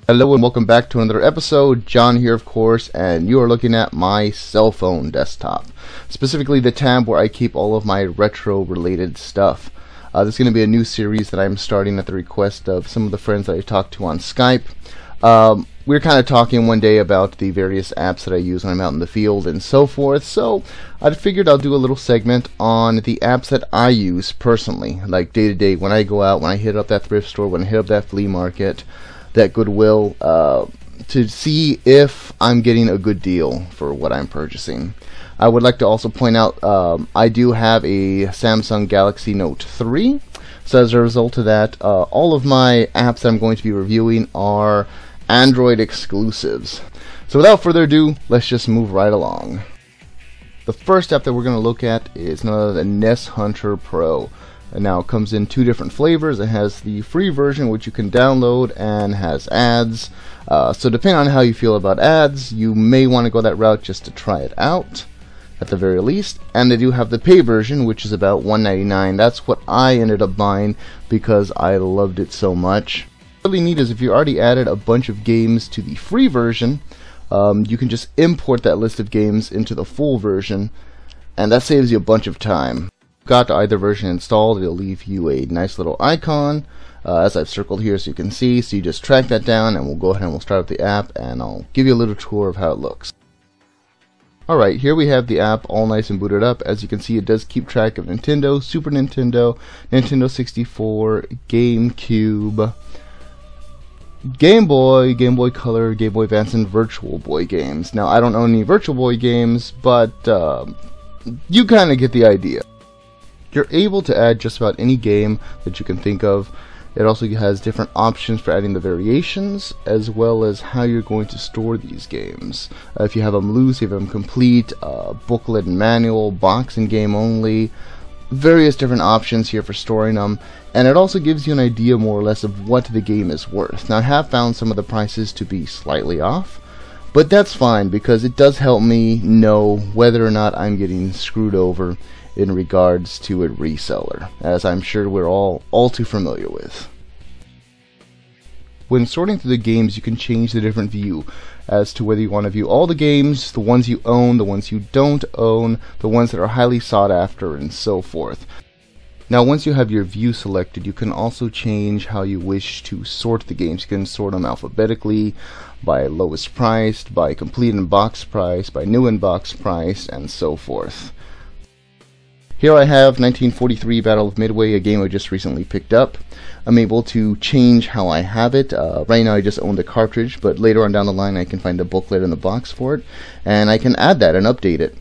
Hello and welcome back to another episode. John here, of course, and you are looking at my cell phone desktop, specifically the tab where I keep all of my retro related stuff. This is going to be a new series that I'm starting at the request of some of the friends that I talked to on Skype. We were kind of talking one day about the various apps that I use when I'm out in the field and so forth, so I figured I'll do a little segment on the apps that I use personally, like day to day, when I go out, when I hit up that thrift store, when I hit up that flea market, that Goodwill, to see if I'm getting a good deal for what I'm purchasing. I would like to also point out I do have a Samsung Galaxy Note 3, so as a result of that, all of my apps that I'm going to be reviewing are Android exclusives. So without further ado, let's just move right along. The first app that we're going to look at is none other than NES Hunter Pro. And now it comes in two different flavors. It has the free version, which you can download and has ads. So depending on how you feel about ads, you may want to go that route just to try it out at the very least. And they do have the pay version, which is about $1.99. That's what I ended up buying because I loved it so much. What really neat is if you already added a bunch of games to the free version, you can just import that list of games into the full version, and that saves you a bunch of time. Got either version installed, it'll leave you a nice little icon as I've circled here so you can see. So you just track that down and we'll go ahead and we'll start up the app and I'll give you a little tour of how it looks. Alright, here we have the app all nice and booted up. As you can see, it does keep track of Nintendo, Super Nintendo, Nintendo 64, GameCube, Game Boy, Game Boy Color, Game Boy Advance, and Virtual Boy games. Now I don't own any Virtual Boy games, but you kind of get the idea. You're able to add just about any game that you can think of. It also has different options for adding the variations, as well as how you're going to store these games. If you have them loose, if you have them complete, booklet and manual, box and game only, various different options here for storing them. And it also gives you an idea more or less of what the game is worth. Now I have found some of the prices to be slightly off, but that's fine because it does help me know whether or not I'm getting screwed over in regards to a reseller, as I'm sure we're all too familiar with. When sorting through the games, you can change the different view as to whether you want to view all the games, the ones you own, the ones you don't own, the ones that are highly sought after, and so forth. Now once you have your view selected, you can also change how you wish to sort the games. You can sort them alphabetically, by lowest priced, by complete in box price, by new in box price, and so forth. Here I have 1943 Battle of Midway, a game I just recently picked up. I'm able to change how I have it. Right now I just own the cartridge, but later on down the line I can find a booklet in the box for it, and I can add that and update it.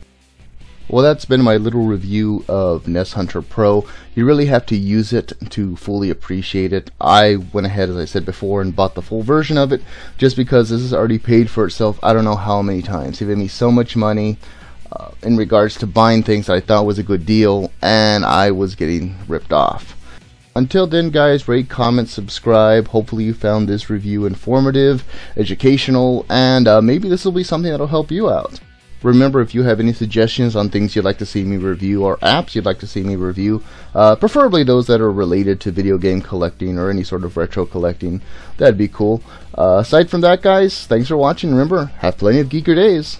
Well, that's been my little review of NES Hunter Pro. You really have to use it to fully appreciate it. I went ahead, as I said before, and bought the full version of it, just because this has already paid for itself I don't know how many times. They gave me so much money in regards to buying things that I thought was a good deal, and I was getting ripped off. Until then, guys, rate, comment, subscribe. Hopefully you found this review informative, educational, and maybe this will be something that'll help you out. Remember, if you have any suggestions on things you'd like to see me review or apps you'd like to see me review, preferably those that are related to video game collecting or any sort of retro collecting, that'd be cool. Aside from that, guys, thanks for watching. Remember, have plenty of geeker days.